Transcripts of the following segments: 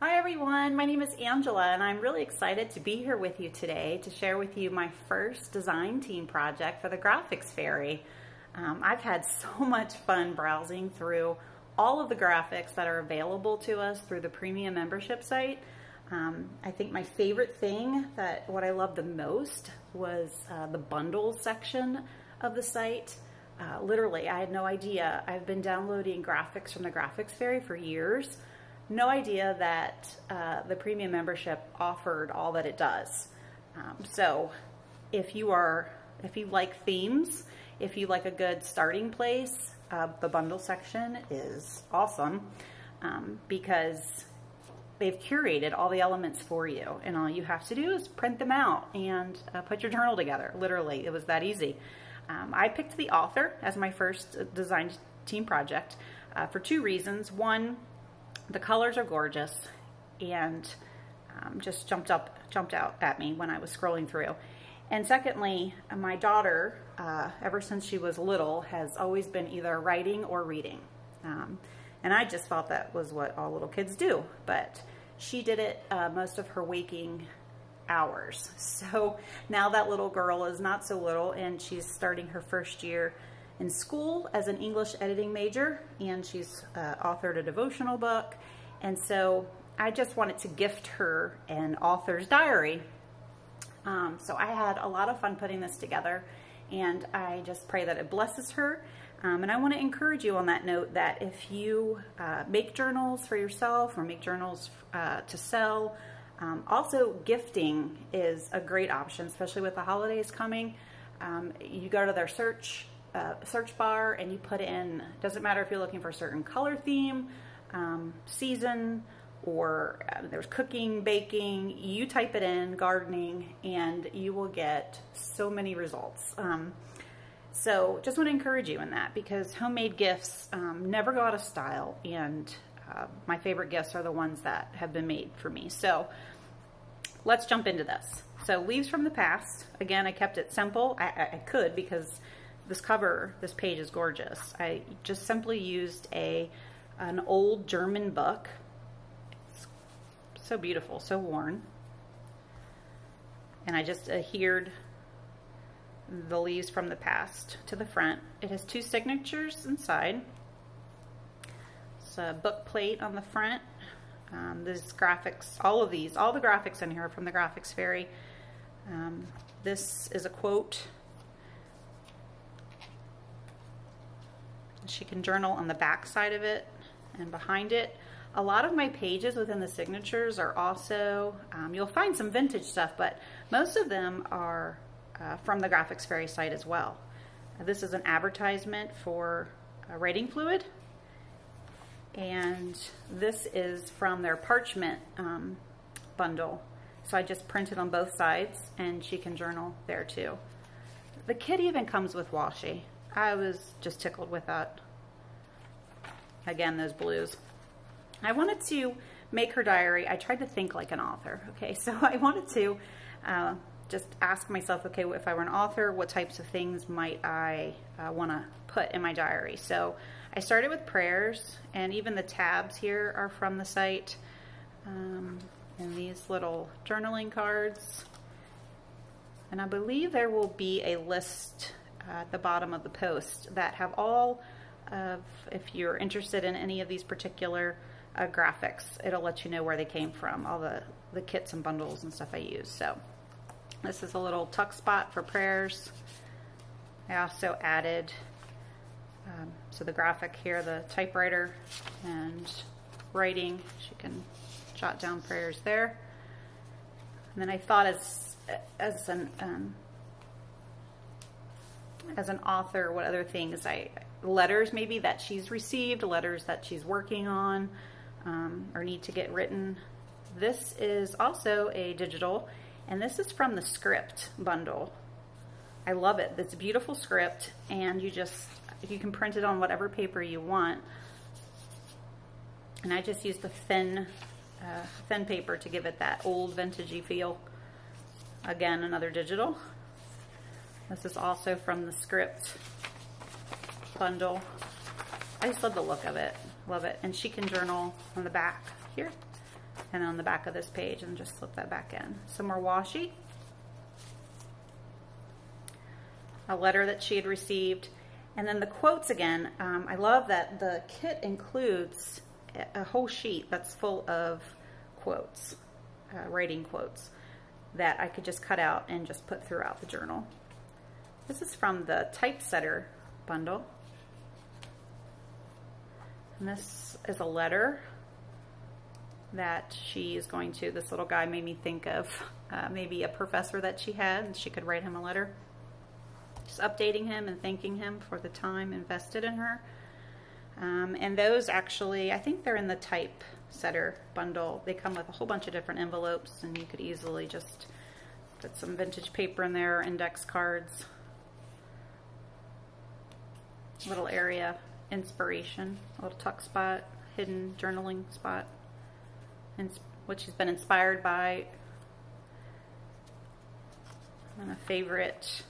Hi everyone, my name is Angela and I'm really excited to be here with you today to share with you my first design team project for the Graphics Fairy. I've had so much fun browsing through all of the graphics that are available to us through the premium membership site. I think my favorite thing, what I loved the most, was the bundles section of the site. Literally, I had no idea. I've been downloading graphics from the Graphics Fairy for years. No idea that the premium membership offered all that it does. So if you like themes, if you like a good starting place, the bundle section is awesome because they've curated all the elements for you, and all you have to do is print them out and put your journal together. Literally, it was that easy. I picked the author as my first design team project for two reasons. One, the colors are gorgeous and just jumped out at me when I was scrolling through. And secondly, my daughter, ever since she was little, has always been either writing or reading. And I just thought that was what all little kids do, but she did it most of her waking hours. So now that little girl is not so little, and she's starting her first year in school as an English editing major, and she's authored a devotional book. And so I just wanted to gift her an author's diary. So I had a lot of fun putting this together, and I just pray that it blesses her. And I want to encourage you on that note that if you make journals for yourself or make journals to sell, also gifting is a great option, especially with the holidays coming. You go to their search bar and you put in, doesn't matter if you're looking for a certain color theme, season, or there's cooking, baking, you type it in, gardening, and you will get so many results. So just want to encourage you in that, because homemade gifts never go out of style, and my favorite gifts are the ones that have been made for me. So let's jump into this. So Leaves from the Past. Again, I kept it simple. I could, because this page is gorgeous. I just simply used an old German book. It's so beautiful, so worn. And I just adhered the Leaves from the Past to the front. It has two signatures inside. It's a book plate on the front. This graphics, all the graphics in here are from the Graphics Fairy. This is a quote. She can journal on the back side of it and behind it. A lot of my pages within the signatures are also, you'll find some vintage stuff, but most of them are from the Graphics Fairy site as well. This is an advertisement for writing fluid, and this is from their parchment bundle. So I just printed on both sides, and she can journal there too. The kit even comes with washi. I was just tickled with that. Again, those blues. I wanted to make her diary. I tried to think like an author. Okay, so I wanted to just ask myself, okay, if I were an author, what types of things might I want to put in my diary? So I started with prayers, and even the tabs here are from the site. And these little journaling cards. And I believe there will be a list at the bottom of the post that have all of, if you're interested in any of these particular graphics, it'll let you know where they came from, all the kits and bundles and stuff I use. So this is a little tuck spot for prayers. I also added, so the graphic here, the typewriter and writing, she can jot down prayers there. And then I thought as an author, what other things, letters maybe that she's received, letters that she's working on or need to get written. This is also a digital, and this is from the script bundle. I love it. It's a beautiful script, and you can print it on whatever paper you want. And I just used the thin paper to give it that old vintagey feel. Again, another digital. This is also from the script bundle. I just love the look of it. Love it. And she can journal on the back here. and on the back of this page, and just slip that back in. Some more washi. A letter that she had received. And then the quotes again. I love that the kit includes a whole sheet that's full of quotes, writing quotes, that I could just cut out and just put throughout the journal. This is from the typesetter bundle. And this is a letter that she is going to, this little guy made me think of maybe a professor that she had, and she could write him a letter. Just updating him and thanking him for the time invested in her. And those actually, I think they're in the typesetter bundle. They come with a whole bunch of different envelopes, and you could easily just put some vintage paper in there, index cards, little area inspiration, a little tuck spot, hidden journaling spot, and which has been inspired by a favorite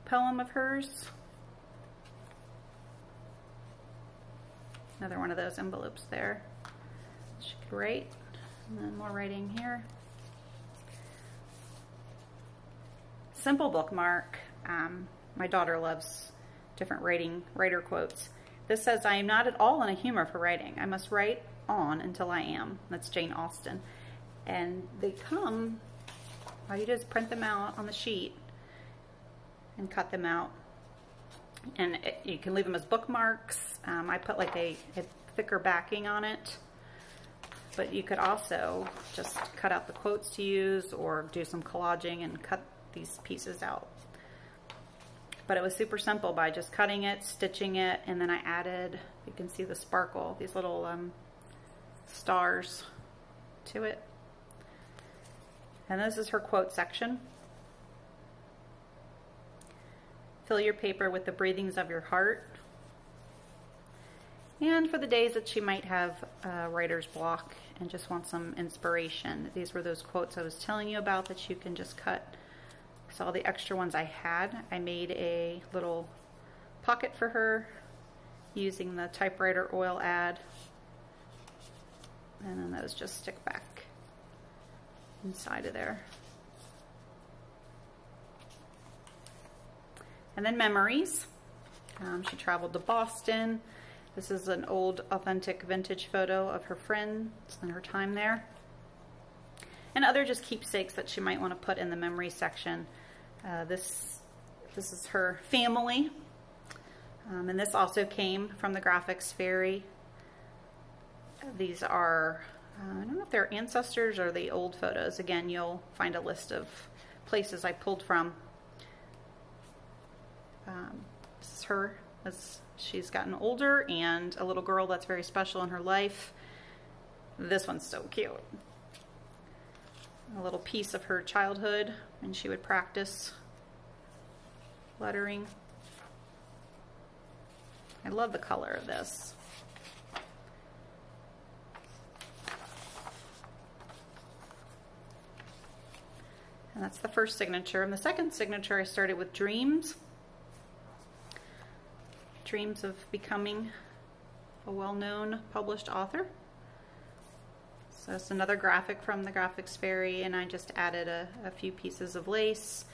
poem of hers. Another one of those envelopes there. She could write, and then more writing here. Simple bookmark. My daughter loves different writer quotes. This says, "I am not at all in a humor for writing. I must write on until I am." That's Jane Austen. And they come, all you do is print them out on the sheet and cut them out. And you can leave them as bookmarks. I put like a thicker backing on it. But you could also just cut out the quotes to use, or do some collaging and cut these pieces out. But it was super simple by just cutting it, stitching it, and then I added, you can see the sparkle, these little stars to it. And this is her quote section. Fill your paper with the breathings of your heart. And for the days that she might have writer's block and just want some inspiration, these were those quotes I was telling you about that you can just cut. So all the extra ones I had, I made a little pocket for her using the typewriter oil ad. And then those just stick back inside of there. And then memories. She traveled to Boston. This is an old, authentic, vintage photo of her friends and her time there. And other just keepsakes that she might want to put in the memory section. This is her family. And this also came from the Graphics Fairy. These are, I don't know if they're ancestors or the old photos. Again, you'll find a list of places I pulled from. This is her as she's gotten older, and a little girl that's very special in her life. This one's so cute. A little piece of her childhood, and she would practice lettering. I love the color of this. And that's the first signature. And the second signature, I started with dreams. Dreams of becoming a well-known published author. So it's another graphic from the Graphics Fairy, and I just added a few pieces of lace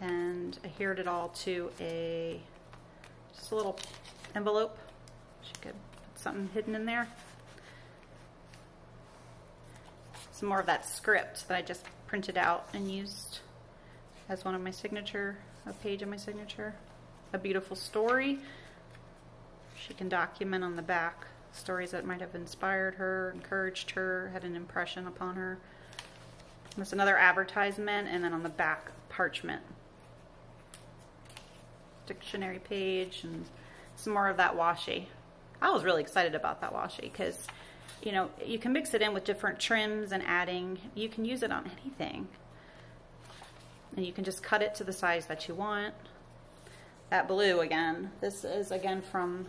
and adhered it all to just a little envelope. She could put something hidden in there. Some more of that script that I just printed out and used as one of my signature, a page of my signature. A beautiful story. She can document on the back stories that might have inspired her, encouraged her, had an impression upon her. There's another advertisement, and then on the back, parchment. Dictionary page, and some more of that washi. I was really excited about that washi because, you know, you can mix it in with different trims and adding. You can use it on anything. And you can just cut it to the size that you want. That blue again, this is again from,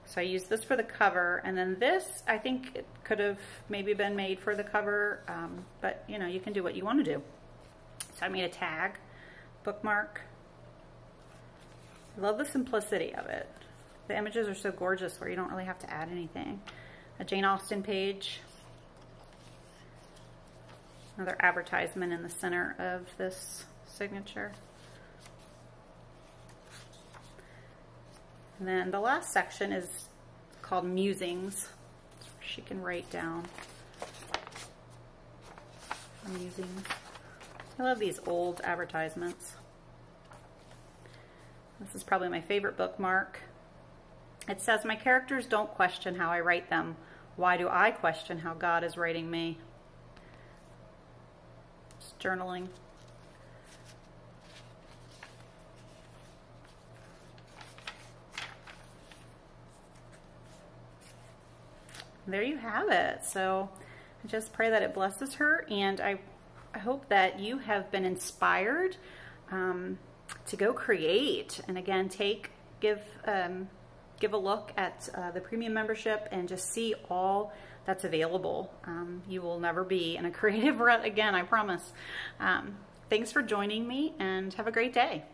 so I used this for the cover, and then this, I think it could have maybe been made for the cover, but you know, you can do what you want to do. So I made a tag, bookmark. I love the simplicity of it. The images are so gorgeous where you don't really have to add anything. A Jane Austen page. Another advertisement in the center of this signature. And then the last section is called Musings. She can write down musings. I love these old advertisements. This is probably my favorite bookmark. It says, "My characters don't question how I write them. Why do I question how God is writing me?" Just journaling. There you have it. So I just pray that it blesses her, and I hope that you have been inspired to go create. And again, give a look at the premium membership and just see all that's available. You will never be in a creative rut again, I promise. Thanks for joining me, and have a great day.